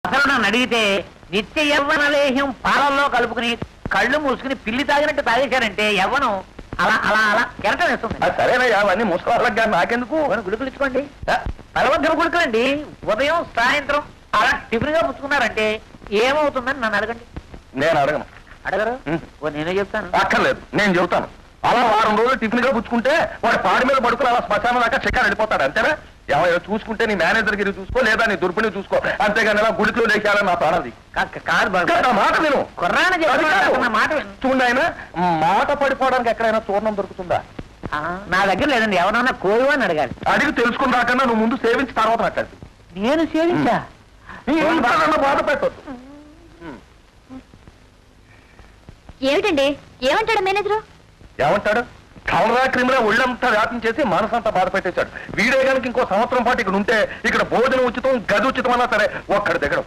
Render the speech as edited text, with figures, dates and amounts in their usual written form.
అసలు నన్ను అడిగితే నిత్య యవ్వన లేహ్యం పాలల్లో కలుపుకుని కళ్ళు మూసుకుని పిల్లి తాగినట్టు తాగేశారంటే యవ్వనం అలా అలా అలా కెరటం వేస్తుంది. సరేనయ్యా అవన్నీ ముసుకోవాలగా నాకెందుకు గుడుకులు ఇచ్చుకోండి, బలవంతం గుడుకులండి. ఉదయం సాయంత్రం అలా టిఫిన్ గా పుచ్చుకున్నారంటే ఏమవుతుందని నన్ను అడగండి. నేను అడగను. అడగరు? నేనే చెప్తాను. అక్కర్లేదు, నేను చెబుతాను. అలా వారం రోజులు టిఫిన్ గా పుచ్చుకుంటే వాడు పాడి మీద పడుకుని అలా శ్మశానం దాకా చెక్కారు వెళ్ళిపోతాడు. అంతేనా? ఏమైనా చూసుకుంటే నీ మేనేజర్ గిరి చూసుకో, లేదా నీ దుర్పిని చూసుకో, అంతేగాని ఇలా గుడిలో లేచాలని నా ప్రాణది. మాట విను. మాట చూడండి, ఆయన మాట పడిపోవడానికి ఎక్కడైనా చూర్ణం దొరుకుతుందా? నా దగ్గర లేదండి. ఎవరన్నా కోరు అని అడగాలి. అడిగి తెలుసుకుని రాకన్నా నువ్వు ముందు సేవించి తర్వాత మాట్లాడు. నేను సేవించా? బాధ పెట్టొద్దు. ఏమిటండి, ఏమంటాడు మేనేజరు? ఏమంటాడు? కలరా క్రిమినల్ ఒళ్ళంతా వ్యాపించేసి మనసంతా బాధ పెట్టేశాడు. వీడే కనుక ఇంకో సంవత్సరం పాటు ఇక్కడ ఉంటే ఇక్కడ భోజనం ఉచితం, గది ఉచితం అన్నా సరే ఒక్కడి దిగడం.